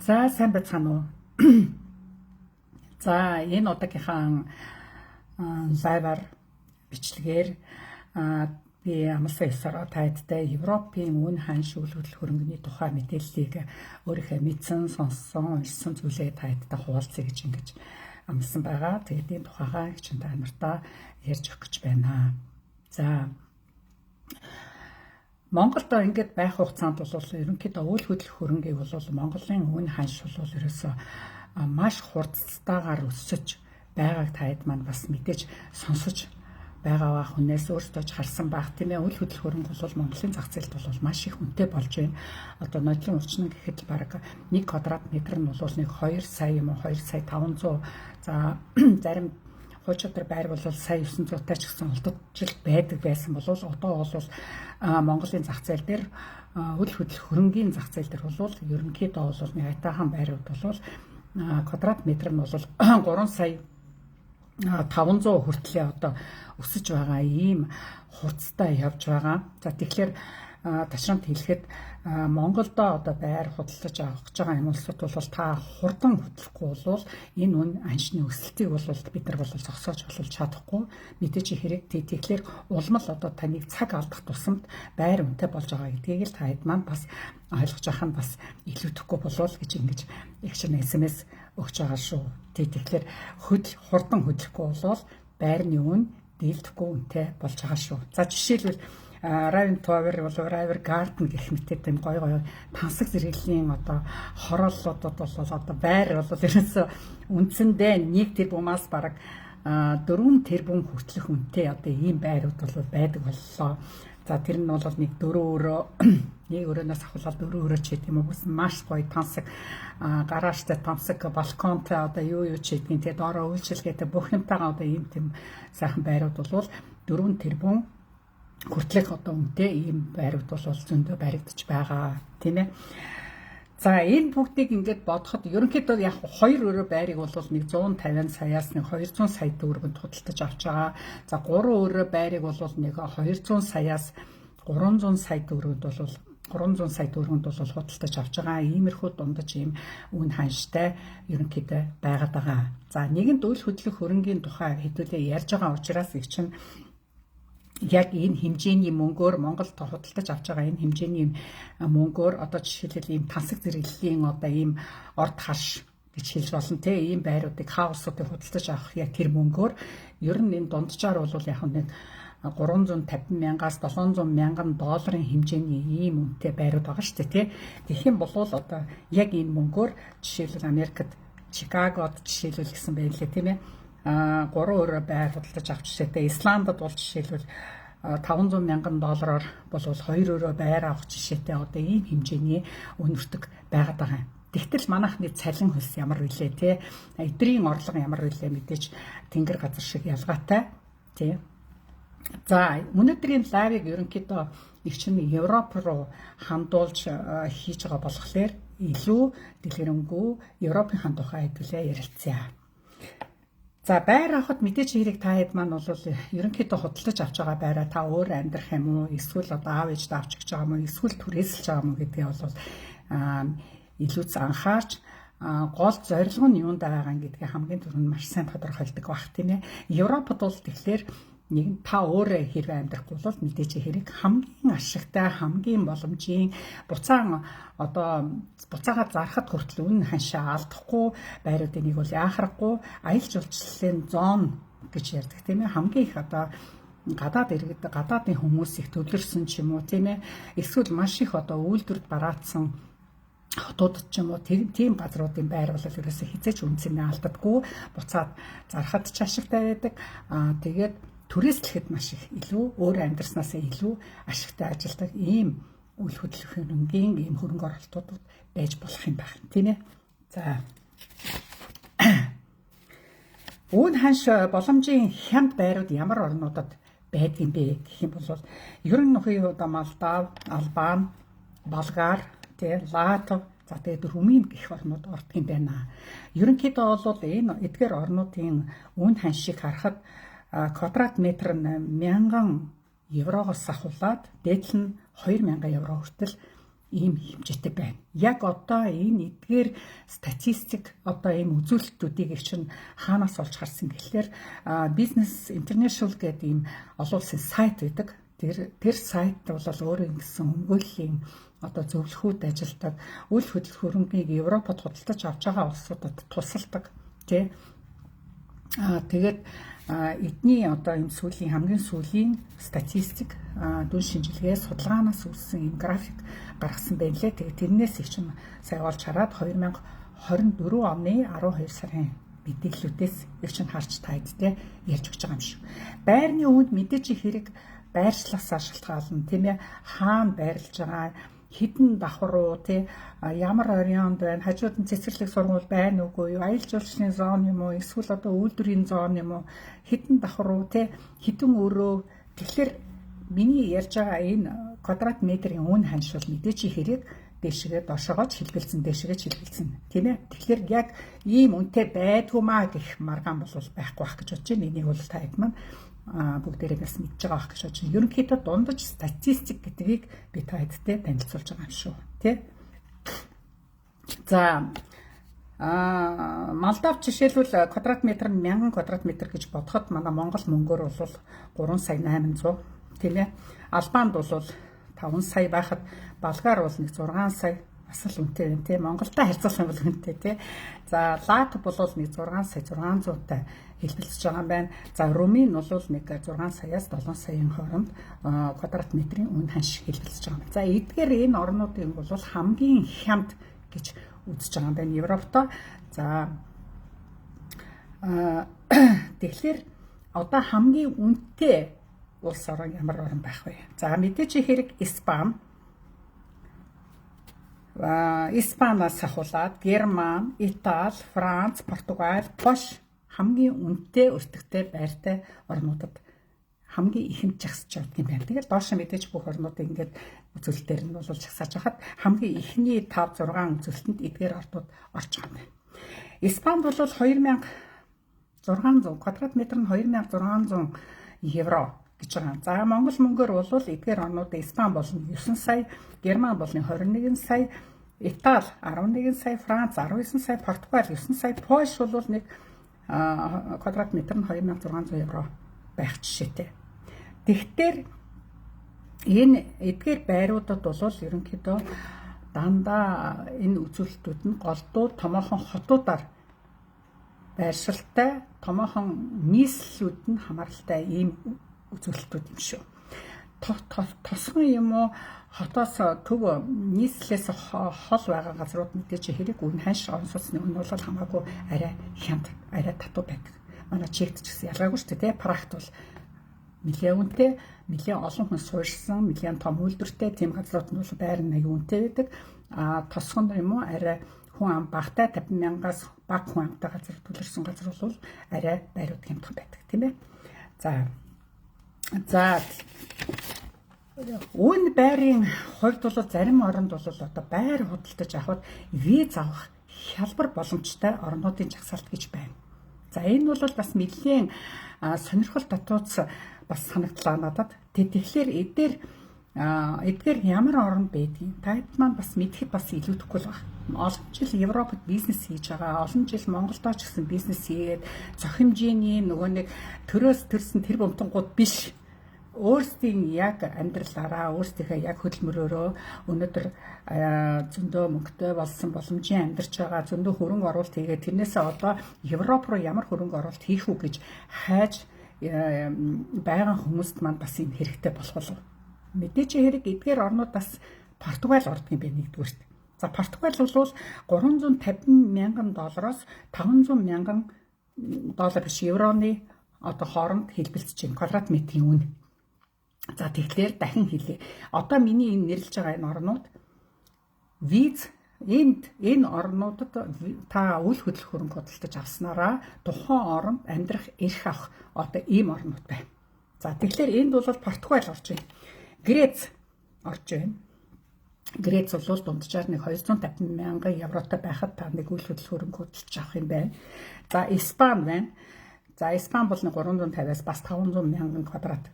За сайн байцгаана уу? За энэ удаагийнхаа лайваар бичлэгээр би амлсан ёсоор тайлбартай Европын үн ханш үйл хөдлөх хөрөнгөний тухай мэдээллийг өөрийнхөө мэдсэн, сонссон, уншсан зүйлээ тайлбартай хуваалцъя гэж ингэж амлсан байгаа. Тэгээд энэ тухайгаа чинь та нартай ярьж өгөх гэж байна. За Монголд ингээд байх хугацаанд бол ерөнхийдөө үйл хөдлөх хөрөнгийг бол Монголын үн ханш бол ерөөсөө маш хурдтайгаар өсөж байгааг таад маань бас мэдээж сонсож байгаа хүнээс өөртөө ч харсан байх тийм ээ. Үйл хөдлөх хөрөнгө бол Монголын зах зээлд бол маш их үнэтэй болж байна. Одоо нодлын өвчин гэхэд бараг 1 квадрат метр нь бол нэг 2 сая юм уу 2 сая 500. За зарим хуучин байр бол сая 900 ч гэсэн олдогчл байдаг байсан бол одоо бол Монголын зах зээл дээр үйл хөдлөх хөрөнгийн зах зээл дээр бол ерөнхийдөө бол нэг айтаахан байрууд бол квадрат метр нь бол 3 сая 500 хүртлээр одоо өсөж байгаа ийм хурцтай явж байгаа. За тэгэхээр ташрамт хэлэхэд Монголд одоо байр худалдаж авах гэж байгаа юм улсууд бол та хурдан хөдлөхгүй бол энэ үн аншны өсөлтийг бол бид нар бол зогсоож болж чадахгүй. Мэдээж хэрэг тэгэхээр улмал одоо таныг цаг алдах тусамд байр үнэтэй болж байгаа гэдгийг л таад маань бас ойлгож авах нь бас илүүдэхгүй болов гэж ингэж их чинь SMS өгч байгаа шүү. Тэгэхээр хурдан хөдлөхгүй бол байрны үн дийлдэхгүй үнэтэй болж байгаа шүү. За жишээлбэл Raven Tower бол Raven Garden гэх мэт тийм гоё тансаг зэрэглэлийн одоо хорооллуудад бол одоо байр бол ерөөсөө үндсэндээ 1 тэрбумаас бараг 4 тэрбум хүртэлх үнэтэй одоо ийм байрууд бол байдаг боллоо. За тэр нь бол нэг 4 өрөө нэг өрөөнөөс ахуулаад 4 өрөө ч гэдэг юм уу маш гоё тансаг гаражтай тансаг балконтой одоо юу ч гэдгийг тэгээд доороо үйлчилгээтэй бүх юмтайгаа одоо ийм тийм сайхан байрууд бол 4 тэрбум хүртэлх одоо үнэтэй ийм байрууд бол зөндөө баригдаж байгаа тийм ээ. За энэ бүгдийг ингээд бодоход ерөнхийдөө яг 2 өрөө байрыг бол нэг 150 саяас нэг 200 сая төгрөгөнд худалдаж авч байгаа. За 3 өрөө байрыг бол нэг 200 саяас 300 сая төгрөгөнд бол 300 сая төгрөгөнд бол худалдаж авч байгаа. Иймэрхүү дундаж ийм үн ханштай ерөнхийдөө байгаад байгаа. За нэгэнт үйл хөдлөх хөрөнгийн тухай хэдүүлээ ярьж байгаа учраас их чинь яг энэ хэмжээний мөнгөөр Монголд худалдаж авч байгаа энэ хэмжээний мөнгөөр одоо жишээлбэл ийм тансаг зэрэглэлийн одоо ийм орд харш гэж хэлж болно те ийм байруудыг хаусуудыг худалдаж авах яг тэр мөнгөөр ер нь энэ дунджаар бол яг нэг 350 мянгаас 700 мянган долларын хэмжээний ийм үнэтэй байрууд байгаа шүү дээ те. Тэгэх юм бол одоо яг энэ мөнгөөр жишээлбэл Америкт Чикагод жишээлбэл гэсэн байлээ тийм ээ. 3 өрөө байр худалдаж авч жишээтэй. Исландд бол жишээлбэл 500 мянган доллараар бол 2 өрөө байр авах жишээтэй одоо ийм хэмжээний үнэртэг байгаад байгаа юм. Тэгтэл манайхны цалин хөлс ямар вүлээ те. Эдрийн орлого ямар вүлээ мэдээж тэнгэр газар шиг ялгаатай те. За өнөөдрийн лайвыг ерөнхийдөө их чинь Европ руу хандуулж хийж байгаа болохоор илүү дэлгэрэнгүй Европын хаан тухай хэдүүлээ ярилцъя. За байр авахд мэдээж хэрэг та хэд маань бол ерөнхийдөө худалдаж авч байгаа байраа та өөр амьдрах юм уу эсвэл одоо аав ээждээ авч гэж байгаа юм уу эсвэл түрээсэлж байгаа юм уу гэдгээ бол илүүц анхаарч гол зорилго нь юунд байгаа гэдгээ хамгийн түрүүнд маш сайн тодорхойлдог баг тийм ээ. Европод бол тэгэхээр нэг та өөрөө хэрэг амьдрахгүй бол мэдээж хэрэг хамгийн ашигтай хамгийн боломжийн буцаагаа зарахад хүртэл үн ханшаа алдахгүй байруудын нэг бол яахрахгүй аялал жуулчлалын зон гэж ярьдаг тийм ээ. Хамгийн их одоо гадаад иргэд гадаадын хүмүүс их төвлөрсөн ч юм уу тийм ээ. Эсвэл маш их одоо үйлдвэрт бараацсан хотуудад ч юм уу тийм газруудын байр бол ерөөсөө хизээч үнцэнээ алддаггүй буцаад зарахад ч ашигтай байдаг. Тэгээд түрээслэхэд маш их илүү өөр амьдрснаас илүү ашигтай ажилдаг ийм үйл хөдлөх хөрөнгийн ийм хөрөнгө оруулалтууд байж болох юм байна тийм ээ. За үн ханш боломжийн хямд байрууд ямар орнуудад байдгийн бэ гэх юм бол ер нь нөхөй одоо Молдав, Албани, Болгар, Латв, за тэгээд Румын гэх орнууд ордог юм байна. Ерөнхийдөө бол энэ эдгээр орнуудын үн ханшийг харахад квадрат метр нь 1000 еврогоос ахуулаад дээдл нь 2000 евро хүртэл ийм хэмжээтэй байна. Яг одоо энэ эдгээр статистик одоо ийм үзүүлэлтүүдийг чинь хаанаас олж харсан гэхлээр Business International гэдэг ийм олон улсын сайт байдаг. Тэр сайт бол өөрөө ингэсэн өмгөөллийн одоо зөвлөхүүд ажилдаг үйл хөдлөх хөрөнгийг Европод худалдаж авч байгаа улсуудад тусалдаг тий. Тэгээд эдний одоо энэ хамгийн сүүлийн статистик дүн шинжилгээ судалгаанаас үүссэн юм график гаргасан байна лээ. Тэгээд тэрнээс их чинь сая олж хараад 2024 оны 12 сарын мэдээллүүдээс их чинь харж таадтэй ярьж өгч байгаа юм шиг. Байрны үүнд мэдээж хэрэг байршлаас шалтгаална тийм ээ. Хаана байрлаж байгаа, хідэн давхар уу тий, ямар орионд байна, хажууд нь цэцэрлэг сургууль байна уугүй юу, аялал жуулчлалын зон юм уу, эсвэл одоо үйлдвэрийн зон юм уу, хідэн давхар уу тий, хідэн өрөө. Тэгэхээр миний ярьж байгаа энэ квадрат метрийн үн ханш бол мэдээж хэрэг дээшгээ доошоогооч хэлбэлцэн тийм ээ. Тэгэхээр яг ийм үнэтэй байдгүй маа гэх маргаан бол байхгүй байх гэж бодож байна. Энийг бол та хэд маань бүгдээрээ бас мэдж байгаа байх гэж бодож байна. Ерөнхийдөө дундаж статистик гэдгийг би та хэдтэй танилцуулж байгаа юм шүү тий. За Молдов жишээлбэл квадрат метр нь 1000 квадрат метр гэж бодоход манай Монгол мөнгөөр бол 3 сая 800 тийм ээ. Албанд бол 5 сая байхад Болгар бол нэг 6 сая бас л үнэтэй байна тийм. Монголтой харьцуулах юм бол үнэтэй тийм. За Латв бол нэг 6 сая 600-тай хэлбэлцэж байгаа юм байна. За Румын бол нэг 6 саяас 7 саяын хооронд квадрат метрийн үн ханш хэлбэлцэж байгаа юм. За эдгээр энэ орнуудын бол хамгийн хямд гэж үзэж байгаа юм байна Европтой. За тэгэхээр одоо хамгийн үнэтэй улс орон ямар орн байх вэ? За мэдээж хэрэг Испаниас ахуулаад Герман, Итали, Франц, Португал, Польш хамгийн үнэтэй өртөгтэй байртай орнуудад хамгийн ихэнд жагсаж явдаг юм байна. Тэгээд доош мэдээж бүх орнуудыг ингээд үзүүлэлтээр нь бол жагсааж хахад хамгийн ихний 5 6 үзүүлэлтэнд эдгээр орнууд орж байгаа юм байна. Испанд бол 2600 квадрат метр нь 2600 евро гэж байгаа. За Монгол мөнгөөр бол эдгээр орнуудын Испани бол 9 сая, Герман бол 21 сая, Итали 11 сая, Франц 19 сая, Португал 9 сая, Польш бол нэг квадрат метр нь 2600 евро байх жишээтэй. Тэгэхээр энэ эдгээр байруудад бол ерөнхийдөө дандаа энэ үзүүлэлтүүд нь голдуу томоохон хотуудаар байршилтай, томоохон нийслэлүүд нь хамааралтай ийм үзүүлэлтүүд юм шүү. Тосгон юм уу хотоос төв нийслэлээс хол байгаа газрууд мэдээж хэрэг үн ханш орон сууцны үн бол хамаагүй арай хямд, арай татуу байдаг. Манай чигт ч гэсэн ялгаагүй шүү дээ. Практ бол нэлээд үнэтэй, нэлээд олон хүн суурьсан, нэлээд том үйлдвэртэй тийм газрууд нь бол байр нь аюу үнэтэй байдаг. Тосгон юм уу арай хүн ам багтай 50,000-аас бага хүн амтай газар төлөрсөн газар бол арай байрууд хямдхан байдаг тийм ээ. За үн байрын хувьд бол зарим оронд бол одоо байр худалдаж авахд виз авах хялбар боломжтой орнуудын жагсаалт гэж байна. За энэ бол бас нэлийн сонирхол татууц бас санагдлаа надад. Тэгэхээр эдгээр ямар оронд байдгийг таад маань бас мэдэхэд бас илүүдэхгүй л байна. Олон жил Европод бизнес хийж байгаа, олон жил Монголдоо ч гэсэн бизнес хийгээд зохимжийн нөгөө нэг төрөөс төрсөн тэр бомтонгууд биш. Өөрсдийн яг амьдралаараа, өөрсдийнхээ яг хөдөлмөрөөрөө өнөөдөр зөндөө мөнгөтэй болсон боломжийн амьдарч байгаа, зөндөө хөрөнгө оруулалт хийгээд тэрнээсээ одоо Европ руу ямар хөрөнгө оруулалт хийх үү гэж хайж байгаа хүмүүст маань бас юм хэрэгтэй болох болов. Мэдээж хэрэг эдгээр орнууд бас Португал ордог юм байна нэгдүгээрт. За Португал бол $350,000-аас $500,000 биш евроны одоо хооронд хэлбэлцэж байна квадрат метрийн үн. За тэгэхээр дахин хэлье. Одоо миний энэ нэрлэж байгаа энэ орнууд виз энэ орнуудад та үйл хөдлөх хөрөнгө худалдаж авснараа тухайн оронд амьдрах эрх авах одоо ийм орнууд байна. За тэгэхээр энд бол Португал орж байна. Грец орж байна. Грец бол дунджаар нэг 250,000 евротой байхад та нэг үйл хөдлөх хөрөнгө худалдаж авах юм байна. За Испани байна. За Испани бол нэг 350-аас бас 500,000 квадрат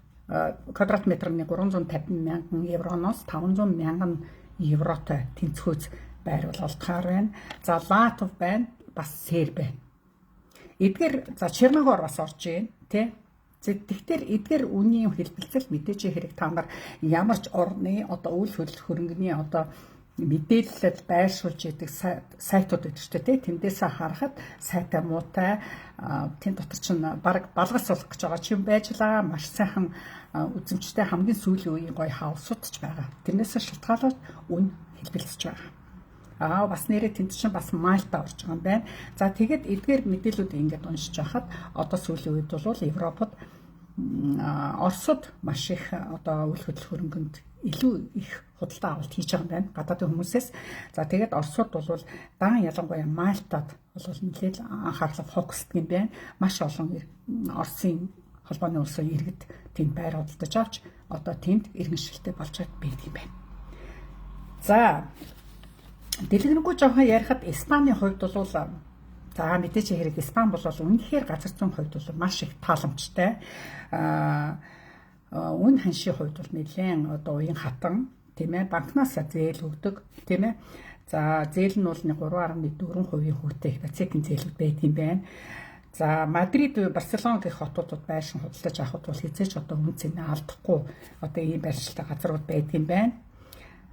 метр нэг 350,000 евроноос 500,000 евротой тэнцвүүц байр болгохоор байна. За Латв байна, бас Серб байна. Эдгээр за Черногор бас орж ийн тий. Тэгэхээр эдгээр үнийн хэлбэлцэл мэдээж хэрэг та нар ямар ч орны одоо үйл хөдлөл хөрөнгөний одоо мэдээлэлд байршуулж идэг сайтууд байдаг шүү дээ. Тэндээсээ харахад сайтай муутай тэнд дотор чинь баг балгацуулах гэж байгаа ч юм байжлаа. Маш сайхан үзэмжтэй хамгийн сүүлийн үеийн гоё хаусууд ч байгаа. Тэрнээсээ шалтгаалаад үн хэлбэлцэж байгаа. Бас нэрээ тэнд чинь бас Мальта орж байгаа юм байна. За тэгээд эдгээр мэдээлүүд ингээд уншиж байхад одоо сүүлийн үед бол Европод Оросд маш их одоо үйл хөдлөл хөрөнгөнд илүү их худалдаа авалт хийж байгаа юм байна. Гадаадын хүмүүсээс. За тэгээд Оросд бол дан ялангуяа Мальтад бол нэлээд анхаарал фокусдаг юм байна. Маш олон Оросын холбооны улсын иргэд тэнд байр худалдаж авч одоо тэнд иргэншилтэй болж байдаг юм байна. За дэлгэрэнгүй жоохон ярихад Испаний хувьд бол за мэдээж хэрэг Испани бол үнэхээр газар зүйн хувьд бол маш их тааламжтай. Үн ханшийн хувьд бол нэлээд одоо уян хатан тийм ээ банкнаас зээл өгдөг тийм ээ. За зээл нь бол 3.4% хүүтэй ипотекийн зээлүүд байдаг юм байна. За Мадрид, Барселона гэх хотуудад байшин худалдаж авахд бол хязгаарч одоо үн цэнэ алдахгүй одоо ийм байршилтай газрууд байдаг юм байна.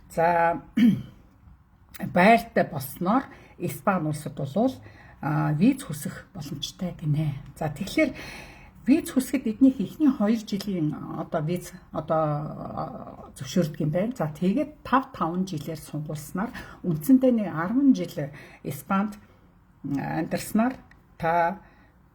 За байртай болсноор Испани улсад бол виз хүсэх боломжтой гинэ. За тэгэхээр виз хүсгэд эднийх эхний 2 жилийн одоо виз одоо зөвшөөрдөг юм байна. За тэгээд 5 жилээр сунгуулснаар үндсэндээ нэг 10 жил Испанд амьдарснаар та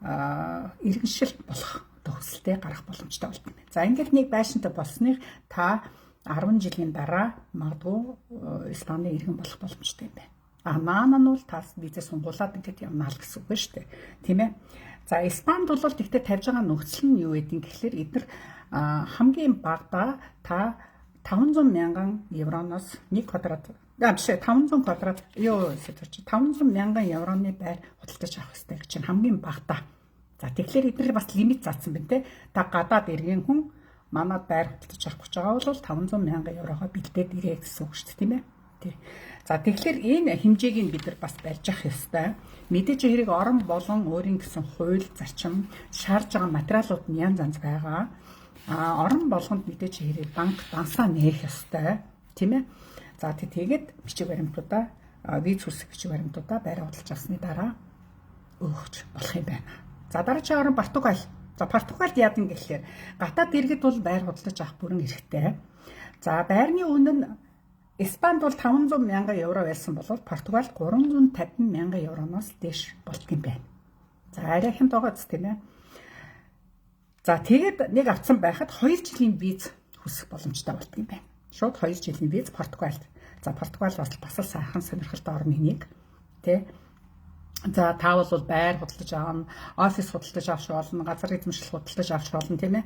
иргэншил болох төсөлтэй гарах боломжтой болно. За ингээд нэг байшинтай болсныг та 10 жилийн дараа магадгүй Испани иргэн болох боломжтой юм байна. Наана нь бол тас визээ сунгуулад ингээд явна л гэсэн үг байна шүү дээ. Тийм ээ. За Испанд бол тэгтээ тавьж байгаа нөхцөл нь юу гэдэг гэхэлэр эдгээр хамгийн багадаа та 500,000 евроноос 1 квадрат 500 квадрат 500,000 евроны байр худалдаж авах хэрэгтэй гэж чинь хамгийн багадаа. За тэгэхээр эдгээр бас лимит заасан байна те. Та гадаад иргэн хүн манад байр худалдаж авах гэж байгаа бол 500,000 еврогоо бэлдээд ирээ гэсэн үг шүү дээ тийм ээ. Тий. За тэгэхээр энэ хэмжээг нь бид нар бас барьж авах ёстой. Мэдээж хэрэг орон болон өөрийн гэсэн хууль зарчим шаардж байгаа материалууд нь янз янз байгаа. Орон болгонд мэдээж хэрэг банк дансаа нээх ёстой. Тийм ээ. За тэгээд бичиг баримтуудаа виз хүсэх бичиг баримтуудаа байр худалдаж авсны дараа өгч болох юм байна. За дараагийн орон Португал. За Португалд яадан гэхээр гадаад иргэд бол байр худалдаж авах бүрэн эрхтэй. За байрны үнэ нь Испанд бол 500,000 евро байсан бол Португал 350,000 евроноос дээш болтго юм байна. За арай хямд байгаа зү тийм ээ. За тэгээд нэг авсан байхад 2 жилийн виз хүсэх боломжтой болтго юм байна. Шууд 2 жилийн виз Португалд. За Португал бас л сайхан сонирхолтой орны нэг тий. За та бол байр худалдаж авна, офис худалдаж авч болно, газар эзэмшил худалдаж авч болно тийм ээ.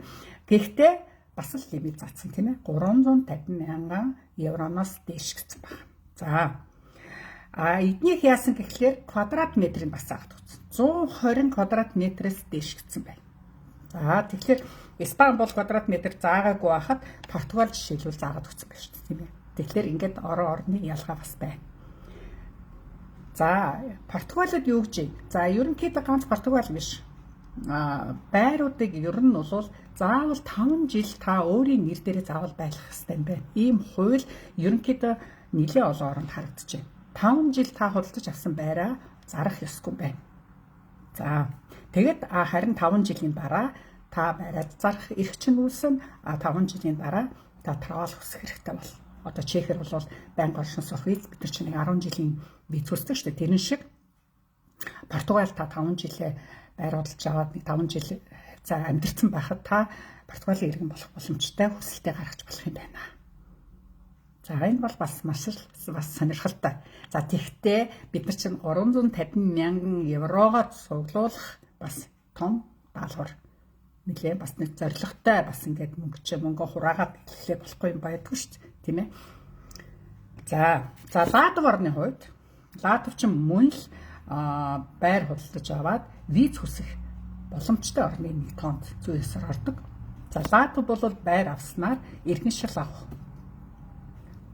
Гэхдээ бас л лимит заасан тийм ээ. 350,000 евроноос дээш гэсэн байна. За эднийх яасан гэхлээр квадрат метрийг бас заагаад өгсөн. 120 квадрат метрээс дээш гэсэн байна. За тэгэхээр Испани бол квадрат метр заагаагүй байхад Португал жишээлбэл заагаад өгсөн байна шүү дээ тийм ээ. Тэгэхээр ингээд орны ялгаа бас байна. За Португалид юу гэж юм? За ерөнхийдөө ганц Португал биш. Байруудыг ер нь бол заавал 5 жил та өөрийн нэр дээрээ заавал байлгах хэрэгтэй юм байна. Ийм хууль ерөнхийдөө нэлээд олон оронд харагдаж байна. 5 жил та худалдаж авсан байраа зарах ёсгүй юм байна. За тэгэд харин 5 жилийн дараа та байраа зарах эрх чинь үүснэ. 5 жилийн дараа та траал хүсэх хэрэгтэй бол. Одоо Чехэр бол байнга оршин суух виз бид нар чинь 10 жилийн виз хүсдэг шүү дээ. Тэрэн шиг Португал та 5 жилээ байр худалдаж аваад 5 жил за амьдэрсэн байхад та Португалийн иргэн болох боломжтой хүсэлтэд гаргаж болох юм байна. За энэ бол бас маш сонирхолтой. За тэгвэл бид нар чинь 350,000 еврогоо цуглуулах бас том даалгавар нэлээ бас нэг зоригтой бас ингээд мөнгө хураагаад хэллээ болохгүй юм байдгүй шүү дээ тийм ээ. За Латв орны хувьд Латв чинь мөн л байр худалдаж аваад виз хүсэх боломжтой орны нэг тоонд зүй ёсоор ордог. За Латв бол байр авснаар иргэншил авах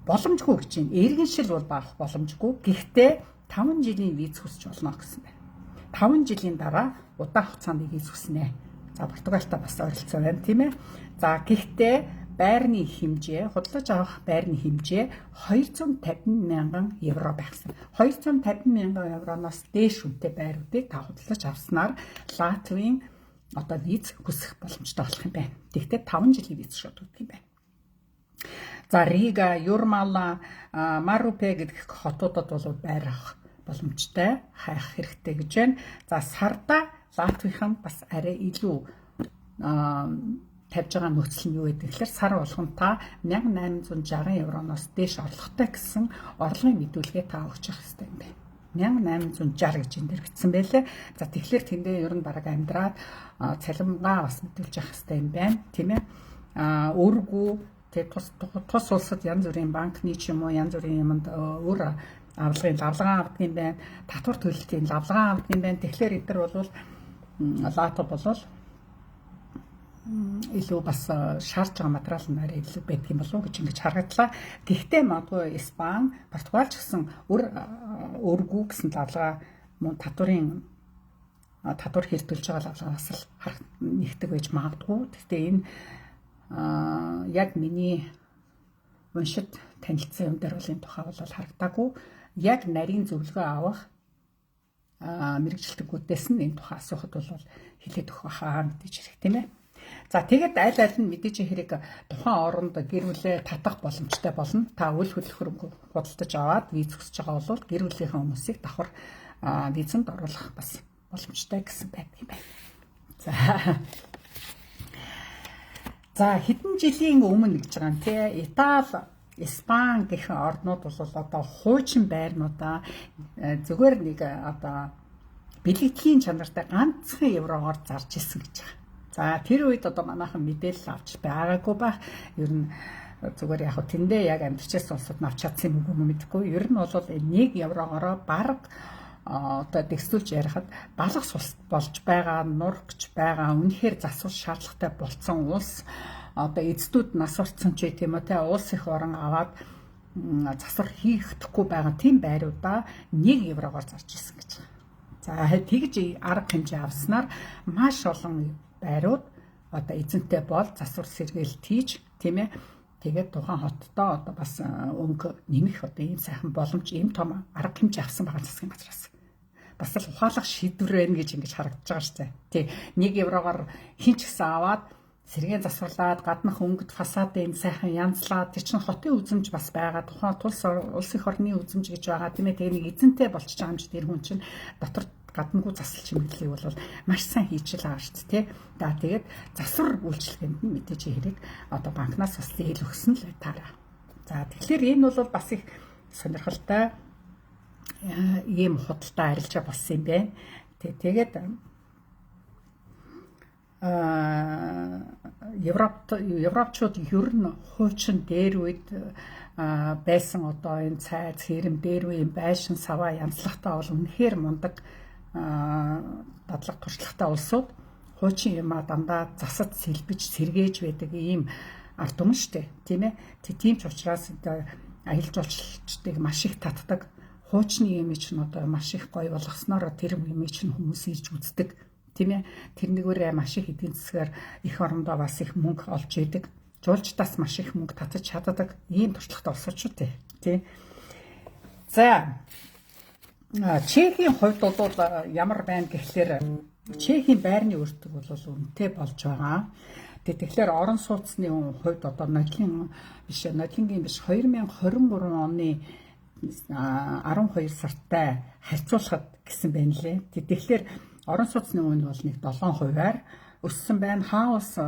боломжгүй гэж байна. Иргэншил бол баах боломжгүй. Гэхдээ 5 жилийн виз хүсч болно гэсэн байна. 5 жилийн дараа удаан хугацааны виз хүснэ. За Португалтай бас ойролцоо байна тийм ээ. За гэхдээ байрны хэмжээ, худалдаж авах байрны хэмжээ 250,000 евро байсан. 250,000 евроноос дээш үнэтэй байруудыг та худалдаж авснаар Латвийн одоо виз хүсэх боломжтой болох юм байна. Тэгэхдээ 5 жилийн виз шууд өгөх юм байна. За Рига, Юрмала, Марупе гэдэг хотуудад бол байр авах боломжтой, хайх хэрэгтэй гэж байна. За Сарда Латвийнхан бас арай илүү тавьж байгаа нөхцөл нь юу гэдэг тэгэхээр сар болгон та 1860 евроноос дээш орлоготой гэсэн орлогын мэдүүлгээ та өгч явах хэрэгтэй юм байна. 1860 гэж энэ дэр бичсэн байлээ. За тэгэхээр тэндээ ер нь бараг амьдраад цалингаа бас мэдүүлж явах хэрэгтэй юм байна. Тийм ээ. Өөргөө тус улсад янз бүрийн банкны ч юм уу янз бүрийн юмд өөр авлагын лавлаган авдаг юм байна. Татвар төлөлтийн лавлаган авдаг юм байна. Тэгэхээр эдгээр бол Латв болол илүү бас шаарч байгаа материал нь арай илүү байдаг юм болов уу гэж ингэж харагдлаа. Гэхдээ магадгүй Испани, Португал ч гэсэн өргүү гэсэн лавлага мөн татварын татвар хэрдүүлж байгаа лавлагаас л нэгдэг байж магадгүй. Гэхдээ энэ яг миний уншид танилцсан юм дээр бол энэ тухай бол харагдаагүй. Яг нарийн зөвлөгөө авах мэрэгчлэлтгүүдээс нь энэ тухай асуухад бол хэлээд өгөх байхаа мэдээж хэрэг тийм ээ. За тэгээд аль нь мэдээж хэрэг тухайн оронд гэр бүлээ татах боломжтой болно. Та үйл хөдлөхөөрөнгө худалдаж аваад виз хүсэж байгаа бол гэр бүлийнхээ хүмүүсийг давхар визэнд оруулах бас боломжтой гэсэн байдаг юм байна. За хэдэн жилийн өмнө гэж байгаа юм тий. Итали, Испани гэх орнууд бол одоо хуучин байрнуудаа зүгээр нэг одоо бэлгэдлийн чанартай ганцхан еврогоор зарж ирсэн гэж байгаа. За тэр үед одоо манайхан мэдээлэл авч байгаагүй байх. Ер нь зүгээр яг тэндээ яг амьдчээс улсад навч чадсан юм уу мэдэхгүй. Ер нь бол 1 еврогоор бараг одоо дэвсүүлж ярихад балах сус болж байгаа, нургч байгаа, үнэхээр засвар шаардлагатай болсон улс одоо эцдүүд нас орсон ч тийм үү те улс их орон аваад засвар хийхгүй байгаа тийм байруудаа 1 еврогоор зарж ирсэн гэж байна. За тэгж арга хэмжээ авснаар маш олон байрууд одоо эзэнтэй бол засвар сэргээлт хийж тийм ээ тэгээд тухайн хоттоо одоо бас өнгө нэмэх одоо ийм сайхан боломж ийм том арга хэмжээ авсан байгаа засгийн газраас бас л ухаалаг шийдвэр байна гэж ингэж харагдаж байгаа шүү дээ. Тий 1 еврогоор хинч гисэн аваад сэргээ засварлаад гаднах өнгөд фасадын сайхан янзлаад тэр чин хотын үзэмж бас байгаа тухайн улс их орны үзэмж гэж байгаа тийм ээ тэгээ нэг эзэнтэй болчихж байгаа юм чи тэр хүн чинь дотор гаднаггүй засал чимэглэлийг бол маш сайн хийж л байгаа шүү дээ. За тэгээд засвар үйлчлэгэнд нь мэдээж хэрэг одоо банкнаас бас зээл өгсөн л таараа. За тэгэхээр энэ бол бас их сонирхолтой ийм худалдаа арилжаа болсон юм байна. Тэгээд Европчууд ер нь хуучин дээр үед байсан одоо энэ цайз хэрэм дээр үеийн байшин саваа янзлахтаа бол үнэхээр мундаг дадлаг туршлагатай улсууд хуучин юмаа дандаа засад сэлбэж сэргээж байдаг ийм ард түмэн штэ тийм ээ тийм ч учраас аялал жуулчлалчдыг маш их татдаг хуучны имиж нь одоо маш их гоё болгосноор тэр имиж нь хүмүүс ирж үздэг тийм ээ тэрнийгээрээ маш их эдийн засгаар их орондоо бас их мөнгө олж идэг жуулчдаас маш их мөнгө татаж чаддаг ийм туршлагатай улсууд шүү дээ тийм за Чехийн хувьд бол ямар байна гэхлээр Чехийн байрны өртөг бол үнэтэй болж байгаа. Тэгэхээр орон сууцны хувьд одоо нодлонгийн биш 2023 оны 12 сартай харьцуулахад гэсэн байна лээ. Тэгэхээр орон сууцны үн бол нэг 7%-аар өссөн байна. Хаус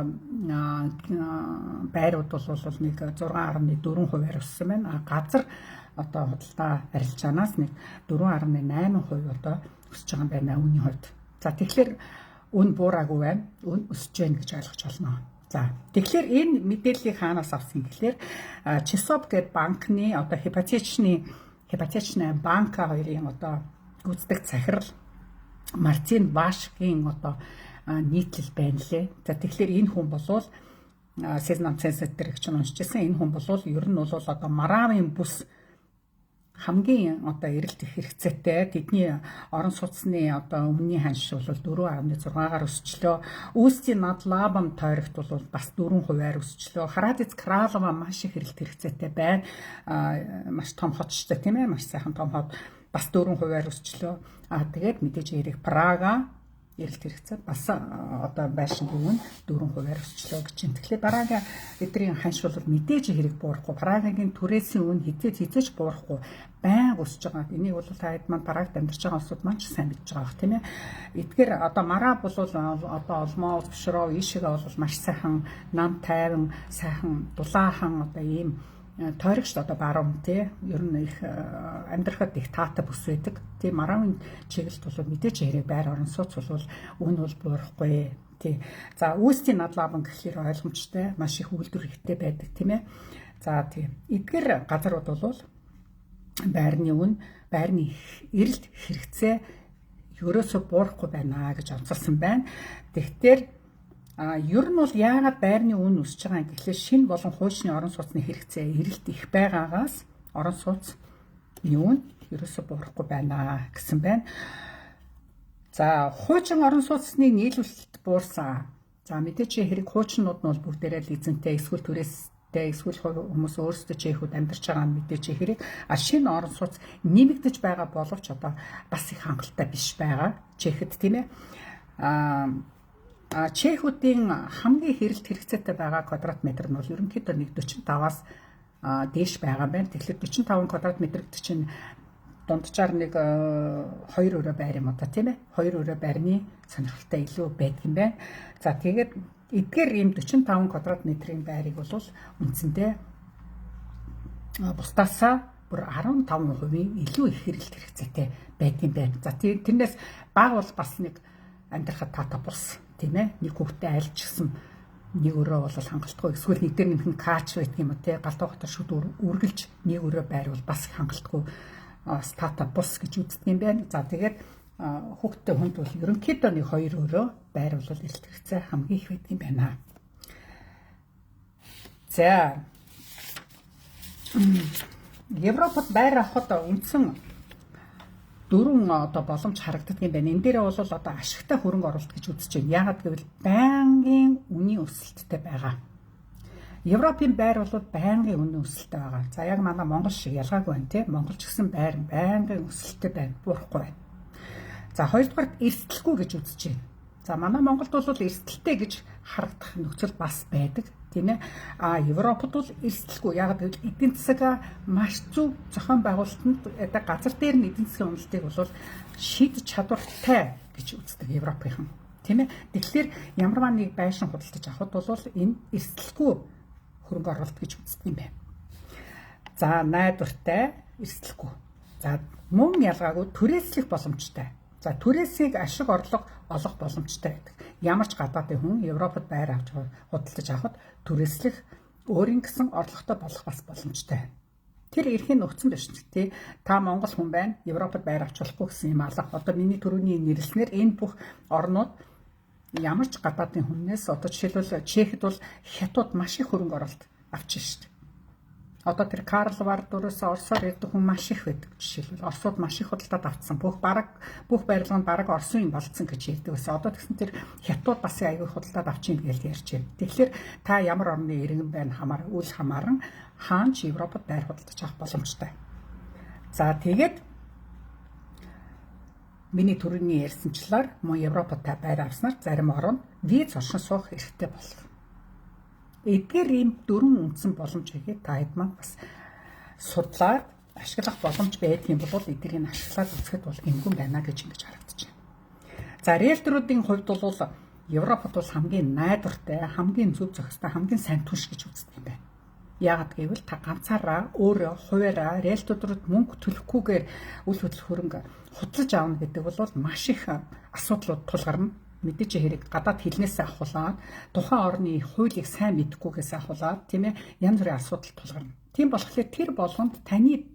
байрууд бол нэг 6.4%-аар өссөн байна. Газар одоо худалдаа арилжаанаас нэг 4.8% одоо өсөж байгаа юм байна үүний хувьд. За тэгэхээр үн буураагүй байна. Үн өсөж байна гэж ойлгож байна. За тэгэхээр энэ мэдээллийг хаанаас авсан гэхээр Чесоп гэдэг банкны одоо хипотечная банка хоёрын одоо гүйцэтгэх захирал Мартин Вашгийн одоо нийтлэл байна лээ. За тэгэхээр энэ хүн болвол Сезнам Цэнсэтрийг ч уншижсэн. Энэ хүн бол ер нь бол одоо Маравын бүс хамгийн одоо эрэлт их хэрэгцээтэй. Тэдний орон сууцны одоо өмнөний ханш бол 4.6-аар өсчлөө. Устьи над Лабан тойрогт бол бас 4%-аар өсчлөө. Харадиц Кралова маш их эрэлт хэрэгцээтэй байна. Маш том хотчтой тийм ээ, маш сайхан том хот бас 4%-аар өсчлөө. Тэгээд мэдээж эрэг Прага эрэлт хэрэгцээ бас одоо байшин бүүн 4%-аар өсчлөө гэж байна. Тэгэхээр дараагийн эдрийн ханш бол мэдээж хэрэг буурахгүй. Прагагийн түрээсийн үн хизээч буурахгүй байнга өсөж байгаа. Энийг бол та хэд маань Прагт амьдарч байгаа улсууд маань ч сайн мэдж байгаа бох тийм ээ. Эдгээр одоо Марав бол одоо олмоо Пшров ийшээгээ бол маш сайхан нам тайван сайхан дулаахан одоо ийм тойрогч одоо баруун тий ер нь их амьдрахад их таатай бүс байдаг. Тий Маравын чиглэлд бол мэдээж хэрэг байр орон сууц бол үн бол буурахгүй тий. За Устьи над Лабан гэхлээр ойлгомжтой маш их үйлдвэр ихтэй байдаг тийм ээ. За тий эдгээр газрууд бол байрны үн байрны эрэлт хэрэгцээ ерөөсө буурахгүй байна гэж онцолсон байна. Тэгэхдээ ер нь бол яагаад байрны үн өсөж байгаа юм гэхлээр шинэ болон хуучны орон сууцны хэрэгцээ эрэлт их байгаагаас орон сууцны үн ерөөсө буурахгүй байна гэсэн байна. За хуучин орон сууцны нийлүүлэлт буурсан. За мэдээч хэрэг хуучнууд нь бол бүгдээрээ л эзэнтэй эсвэл түрээстэй эсвэл хүмүүс өөрсдөө чэйхүүд амьдарч байгаа нь мэдээч хэрэг. Шинэ орон сууц нэмэгдэж байгаа боловч одоо бас их хангалттай биш байгаа. Чэйхэд тийм ээ. Чэйхүүдийн хамгийн хэрэлт хэрэгцээтэй байгаа квадрат метр нь бол ерөнхийдөө 1.45-аас дээш байгаа байна. Тэгэхээр 45 квадрат метрт чинь дунджаар нэг 2 өрөө байр юм одоо тийм ээ. 2 өрөө байрны сонирхолтой илүү байдаг юм байна. За тэгээд эдгээр ийм 45 квадрат метрийн байрыг бол үндсэндээ бусдаасаа бүр 15% илүү их хэрэлт хэрэгцээтэй байдаг юм байна. За тэрнээс бага бол бас нэг амьдрахад таатай бус тийм ээ. Нэг хүүхдээ айлч гисэн нэг өрөө бол хангалтгүй. Эсвэл нэг дээр нэмхэн каач байдаг юм уу те. Галдуу хотор шүд үргэлж нэг өрөө байр бол бас хангалтгүй стата бус гэж үздэг юм байна. За тэгээд хүүхдтэй хүнд бол ерөнхийдөө нэг 2 өрөө байр бол эрэлт хэрэгцээ хамгийн их байдаг юм байна. За Европод байр авахд үндсэн 4 одоо боломж харагддаг юм байна. Энэ дээр бол одоо ашигтай хөрөнгө оруулалт гэж үзэж байна. Яагаад гэвэл байнгын үнийн өсөлттэй байгаа. Европын байр бол байнгын үнийн өсөлттэй байгаа. За яг манай Монгол шиг ялгаагүй байна тийм. Монгол ч гэсэн байр байнгын өсөлттэй байна. Буурахгүй байна. За хоёрдугаарт эрсдэлгүй гэж үзэж байна. За манай Монголд бол эрсдэлтэй гэж харагдах нөхцөл бас байдаг. Тийм ээ. Европод бол эрсдэлгүй. Яагаад гэвэл эдийн засаг маш зөв зохион байгуулалтанд газар дээр нь эдийн засгийн үнэлтэйг бол шийдэж чадвартай гэж үздэг Европынхан. Тийм ээ. Тэгэхээр ямарваа нэг байшин худалдаж авахд бол энэ эрсдэлгүй хөрөнгө оруулалт гэж үздэг юм байна. За найдвартай эрсдэлгүй. За мөн ялгаагүй түрээслэх боломжтой. За түрээсийг ашиг орлого олох боломжтой байдаг. Ямар ч гадаадын хүн Европод байр авч худалдаж авахд түрээслэх өөрийн гэсэн орлоготой болох бас боломжтой. Тэр эрхийн нөхцөн биш тий. Та Монгол хүн байна. Европод байр авч болохгүй гэсэн юм алга. Одоо миний түрүүний нэрлснээр энэ бүх орнууд ямар ч гадаадын хүннээс одоо жишээлбэл Чехэд бол хятад маш их хөрөнгө оруулалт авчихна шүү дээ. Одоо тэр Карлвардуроос Оросоор ирдэг хүн маш их байдаг. Жишээлбэл Оросууд маш их худалдаад авцсан. Бүх барилга нь бараг Оросын юм болцсон гэж ярьдаг байсан. Одоо тэгсэн тэр хятад бас аягүй худалдаад авчин гэж ярьж байна. Тэгэхээр та ямар орны иргэн байна үл хамааран хаан ч Европод байр худалдаж авах боломжтой. За тэгээд миний түрүүний ярьсанчлаар мөн Европод та байр авснаар зарим орнд виз оршин суух хэрэгтэй болох. Эдгээр ийм 4 үндсэн боломжийг та хэд маань бас судлаад ашиглах боломж байдаг юм бол эдгээрийг ашиглаад үзэхэд бол гэмгэн байна гэж ингэж харагдаж байна. За риэлторуудын хувьд бол Европод бол хамгийн найдвартай, хамгийн зөв зохистой, хамгийн сайн түнш гэж үздэг юм байна. Яагаад гэвэл та ганцаараа өөрөө хуваараа риэлторууд мөнгө төлөхгүйгээр үл хөдлөх хөрөнгө худалдаж аавна гэдэг бол маш их асуудлууд тулгарна. Мэдээж хэрэг гадаад хэлнээс ахуулаад тухайн орны хуулийг сайн мэдхгүйгээс ахуулаад тийм ээ янз бүрийн асуудал тулгарна. Тийм болохоор тэр болгонд таны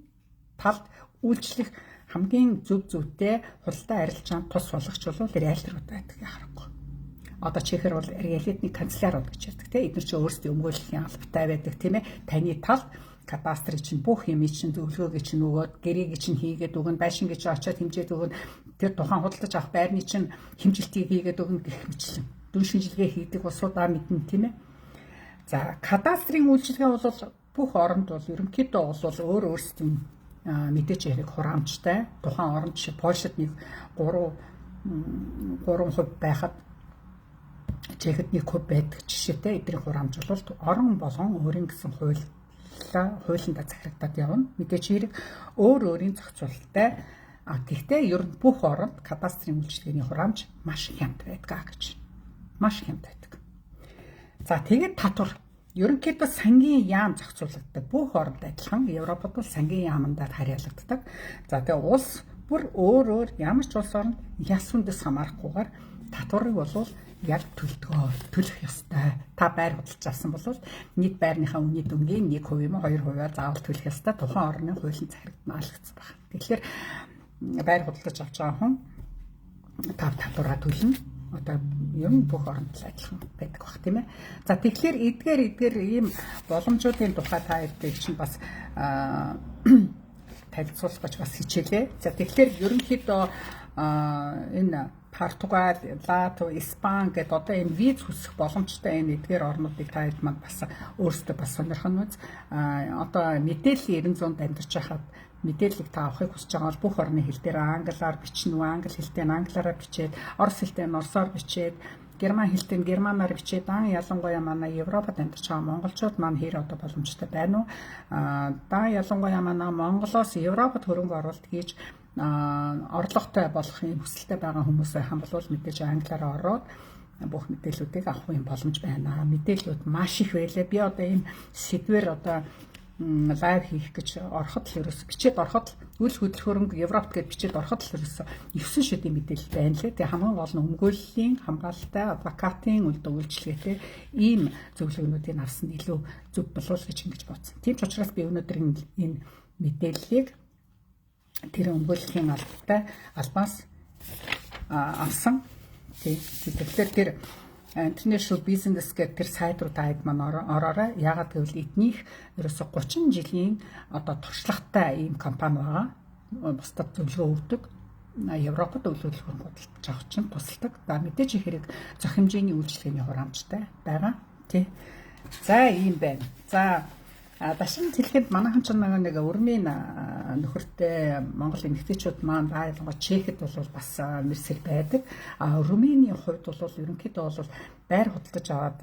талд үйлчлэх хамгийн зөв зүйтэй худалдаа арилжаанд тус болгоч бол риэлторууд байдаг харахгүй. одоо чихэр бол реалитны канцлерууд гэж ярьдаг тийм. Эдгээр чинь өөрсдийн өмгөөллийн албатай байдаг тийм ээ. Таны тал кадастрыг чинь бүх юм чинь зөвлөгөөг чинь өгөөд гэрийг чинь хийгээд өгнө, байшин гэж очиод хэмжээд өгнө. Тэр тухайн худалдаж авах байрны чинь хэмжилтийг хийгээд өгнө гэх мэтлэн. Дүн шинжилгээ хийдэг улсуудаа мэднэ тийм ээ. За кадастрын үйлчилгээ бол бүх оронд бол ерөнхийдөө бол өөрсдийн мэдээж хэрэг хураамжтай. Тухайн оронд жишээ Польшид нэг 3% байхад Чехэд 1% байдаг жишээтэй. Эдгээр хураамж бол орон болгон өөрийн гэсэн хуулиндаа захирагдаад явна. Мэдээж хэрэг өөрийн зохицуулалттай. Гэхдээ ер нь бүх оронд кадастрын үйлчилгээний хураамж маш хямд байдаг гэж. Маш хямд байдаг. За тэгээд татвар ерөнхийдөө сангийн яам зохицуулагддаг. Бүх оронд адилхан. Европод бол сангийн яамандаа харьяалагддаг. За тэгээд улс бүр өөр ямар ч улс оронд яс хүндэс хамаарахгүйгээр татварыг бол яг төлөх ёстой. Та байр худалдаж авсан бол нийт байрныхаа үнийн дүнгийн 1% юм уу 2% заавал төлөх ёстой. Тухайн орны хуулийн захирагдмалагдсан байна. Тэгэхээр байр худалдаж авч байгаа хүн татвараа төлнө. Одоо ер нь бүх оронд л адилхан байдаг бах тийм ээ. За тэгэхээр эдгээр ийм боломжуудын тухай та эдгээр чинь бас танилцуулах гэж бас хичээлээ. За тэгэхээр ерөнхийдөө энэ Португал, Латви, Испани гэдэг одоо энэ виз хүсэх боломжтой энэ эдгээр орнуудыг та хэд манд бас өөрсдөө бас сонирхон үз. Одоо мэдээллийн 900-д амьдарч байхад мэдээллийг та авахыг хүсэж байгаа бол бүх орны хэл дээр англиар бичнэ үү, англи хэлтэй нь англиараа бичээд, орос хэлтэй нь оросоор бичээд, герман хэлтэй нь германаар бичээд, ялангуяа манай Европод амьдарч байгаа монголчууд маань хэр одоо боломжтой байна уу? Ялангуяа манай Монголоос Европод хөрөнгө оруулалт хийж орлоготой болох юм хүсэлтэй байгаа хүмүүс байх юм бол мэдээж англиараа ороод бүх мэдээллүүдийг авах юм боломж байна. Мэдээллүүд маш их байлаа. Би одоо энэ сэдвэр одоо лайв хийх гэж ороход л ерөөс бичээд ороход үйл хөдөлгөөрөмж Европт гэж бичээд ороход л ерөөс 9 шидийн мэдээлэл байна лээ. Тэгээ хамгийн гол нь өмгөөллийн хамгаалалтай адвокатын үйлчилгээтэй ийм зөвлөгөөнүүдийг авсан илүү зөв болов гэж ингэж бодсон. Тийм ч учраас би өнөөдөр энэ мэдээллийг тэр өмгөөллийн албаас авсан. Тэгэхээр тэр International Business гэдэг тэр сайт руу таад маань ороорой. Яагаад гэвэл эднийх ерөөсө 30 жилийн одоо туршлагатай ийм компани байгаа. Бусдад зөвлөгөө өгдөг. Европод үйлдвэрлэх худалдаж авах чинь тусалдаг. За мэдээж хэрэг зөх хэмжээний үйлчилгээний хураамжтай байгаа. Тий. За ийм байна. За дашин хэлэхэд манайхан ч нэг өрмийн нөхөртэй Монгол эмэгтэйчүүд маань байлгаа Чехэд бол бас мэрсэл байдаг. Румыний хувьд бол ерөнхийдөө бол байр худалдаж аваад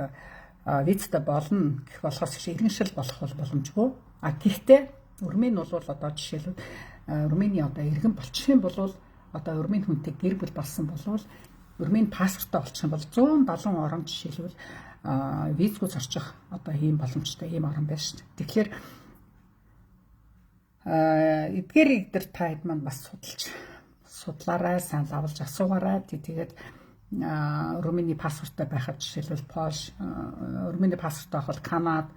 визтэй болно гэх болохоос иргэншил болох боломжгүй. Гэхдээ Румын бол одоо жишээлбэл Румыний одоо иргэн болчих юм бол одоо Румын хүнтэй гэр бүл болсон бол Румын паспорттой болчих юм бол 170 орон жишээлбэл визгүй зорчих одоо ийм боломжтой ийм орн байна шүү дээ. Тэгэхээр эдгээр та хэд маань бас судлаарай, сайн лавлж асуугаарай. Тэгээд Румыний паспорттой байхад жишээлбэл Польш, Румыний паспорттой бол Канада,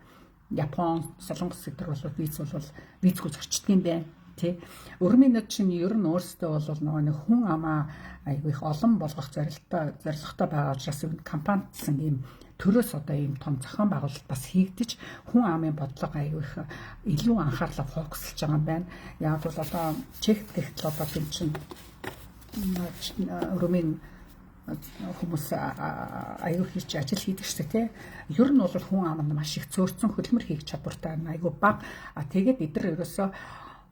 Япон, Солонгос гэдэр бол визгүй зорчдөг юм байна. Өрмийнүүд чинь ер нь өөрсдөө бол нэг хүн амаа айгүй их олон болгох зорилготой байгаа учраас компанидсан ийм төрөөс одоо ийм том зохион байгуулалт бас хийгдэж хүн амын бодлого айгүй их илүү анхаарлаа фокуслж байгаа юм байна. Яг бол одоо Чех гэх одоо тийм чинь Румын хүмүүс аюу хийж ажил хийдэг шүү дээ. Ер нь бол хүн аманд маш их зөөрцөн хөлмөр хийх чадвартай аюу бага. Тэгээд эдгээр ерөөсөө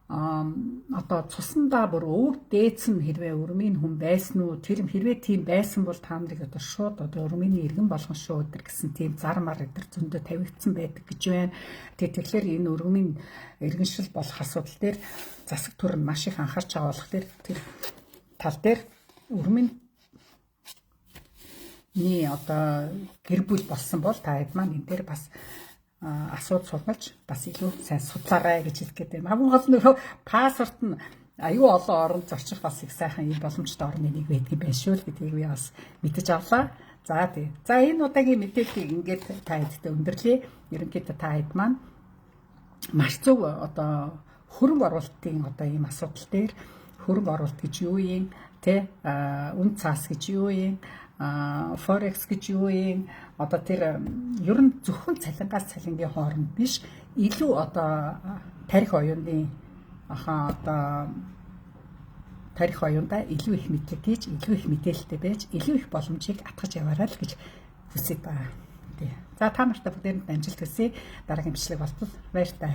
одоо цусандаа бүр өвөг дээдсэн хэрвээ өрмийн хүн байсан уу тэр хэрвээ тийм байсан бол та нарыг одоо шууд одоо өрмийн иргэн болгон шүү өдр гэсэн тийм зар мар өдр зөндөө тавигдсан байдаг гэж байна. Тэгэхээр энэ өрмийн иргэншил болох асуудал дээр засаг түр нь маш их анхаарч байгаа болох тэр тал дээр өрмийн одоо гэр бүл болсон бол та хэд маань энэ дээр бас асууд суулгаж бас илүү сайн судлаарай гэж хэлгээд байна. Хамгийн гол нь паспорт нь аюу олон оронд зорчих бас их сайхан ийм боломжтой орны нэг байдаг байх шүү л гэдгийг би бас мэдэж авлаа. За тий. За энэ удаагийн мэдээллийг ингээд та хэдтэй өндөрлөе. Ерөнхийдөө та хэд маань маш зөв одоо хөрөнгө оруулалтын одоо ийм асуудал дээр хөрөнгө оруулалт гэж юу юм, тэ үн цаас гэж юу юм, форекс гэж юу юм, одоо тэр ер нь зөвхөн цалингаас цалингийн хооронд биш, илүү одоо тарих оюуны одоо тарих оюундаа илүү их мэдлэг гэж, илүү их мэдээлэлтэй байж, илүү их боломжийг атгаж яваарай л гэж хүсэж байгаа. За та нартай бүгдээрэнд амжилт хүсье. Дараагийн бичлэг болтол баяр таа.